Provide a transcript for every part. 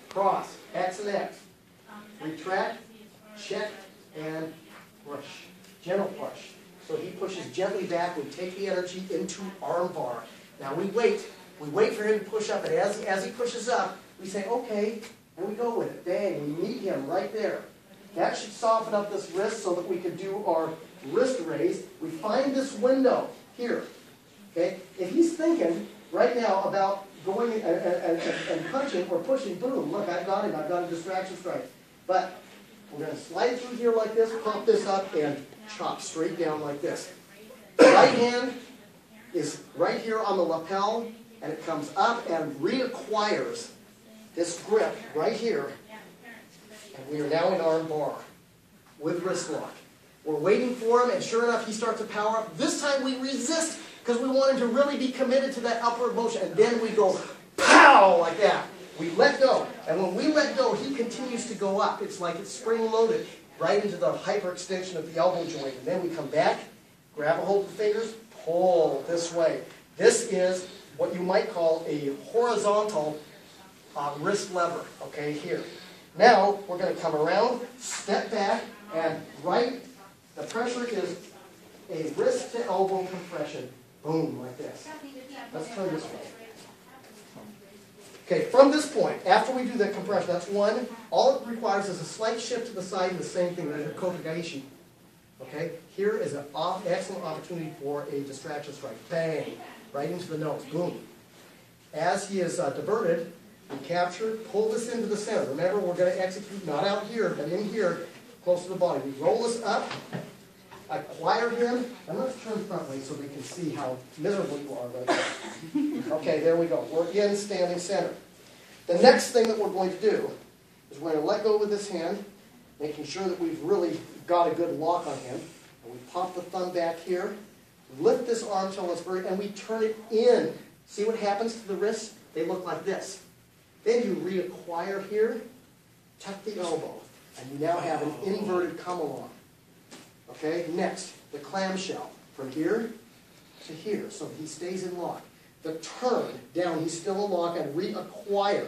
cross, X and X. Retract, check, and push. Gentle push. So he pushes gently back. We take the energy into arm bar. Now we wait. We wait for him to push up, and as he pushes up, we say, okay, and we go with it. Bang, we meet him right there. That should soften up this wrist so that we can do our wrist raise. We find this window here. Okay? If he's thinking right now about going and punching or pushing, boom, look, I've got him. I've got a distraction strike. But we're going to slide through here like this, pop this up, and chop straight down like this. Right hand is right here on the lapel, and it comes up and reacquires this grip right here. And we are now in arm bar with wrist lock. We're waiting for him, and sure enough, he starts to power up. This time we resist because we want him to really be committed to that upward motion. And then we go, pow, like that. We let go. And when we let go, he continues to go up. It's like it's spring-loaded right into the hyperextension of the elbow joint. And then we come back, grab a hold of the fingers, pull this way. This is what you might call a horizontal wrist lever, okay, here. Now, we're going to come around, step back, and the pressure is a wrist to elbow compression. Boom, like this. Let's turn this way. Okay, from this point, after we do the compression, that's one. All it requires is a slight shift to the side and the same thing. There's your kotegaishi. Okay, here is an excellent opportunity for a distraction strike. Bang, right into the nose. Boom. As he is diverted, we capture, pull this into the center. Remember, we're going to execute not out here, but in here, close to the body. We roll this up, acquire him, and let's turn front way so we can see how miserable you are right now. Okay, there we go. We're in standing center. The next thing that we're going to do is we're going to let go with this hand, making sure that we've really got a good lock on him. And we pop the thumb back here, lift this arm till it's very, and we turn it in. See what happens to the wrists? They look like this. Then you reacquire here, tuck the elbow, and you now have an inverted come along. Okay, next, the clamshell. From here to here, so he stays in lock. The turn, down, he's still in lock, and reacquire.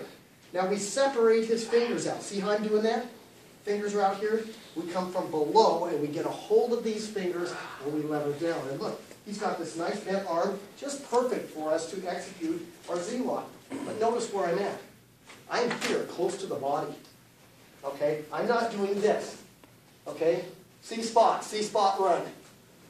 Now we separate his fingers out. See how I'm doing that? Fingers are out here. We come from below, and we get a hold of these fingers, and we lever down. And look, he's got this nice bent arm, just perfect for us to execute our Z-lock. But notice where I'm at. I'm here, close to the body. Okay? I'm not doing this. Okay? C-spot, run.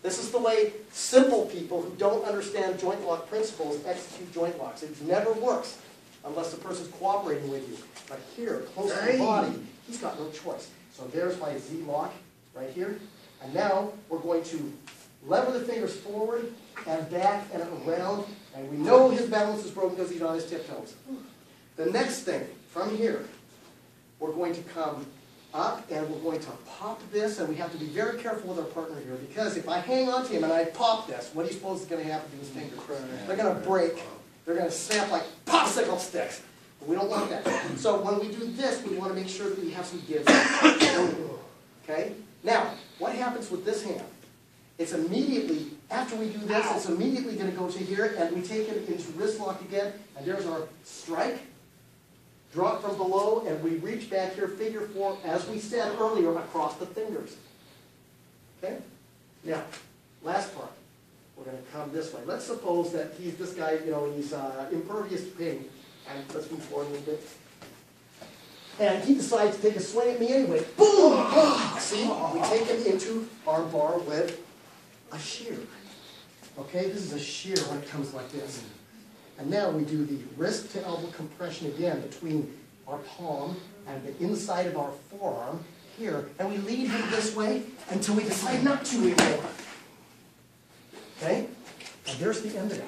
This is the way simple people who don't understand joint lock principles execute joint locks. It never works unless the person's cooperating with you. But here, close to the body, he's got no choice. So there's my Z-lock right here. And now we're going to lever the fingers forward and back and around. And we know his balance is broken because he's on his tiptoes. The next thing, from here, we're going to come up and we're going to pop this, and we have to be very careful with our partner here, because if I hang on to him and I pop this, what do you suppose is going to happen to his fingers? They're going to break. They're going to snap like popsicle sticks. But we don't want that. So when we do this, we want to make sure that we have some give. Okay? Now, what happens with this hand? It's immediately, after we do this, it's immediately going to go to here, and we take it into wrist lock again, and there's our strike. Drop from below, and we reach back here, figure four, as we said earlier, across the fingers. Okay? Now, last part. We're going to come this way. Let's suppose that this guy, he's impervious to pain. And let's move forward a little bit. And he decides to take a swing at me anyway. Boom! See? We take him into our bar with a shear. Okay? This is a shear when it comes like this. And now we do the wrist to elbow compression again between our palm and the inside of our forearm here. And we lead him this way until we decide not to anymore. Okay? And there's the end of it.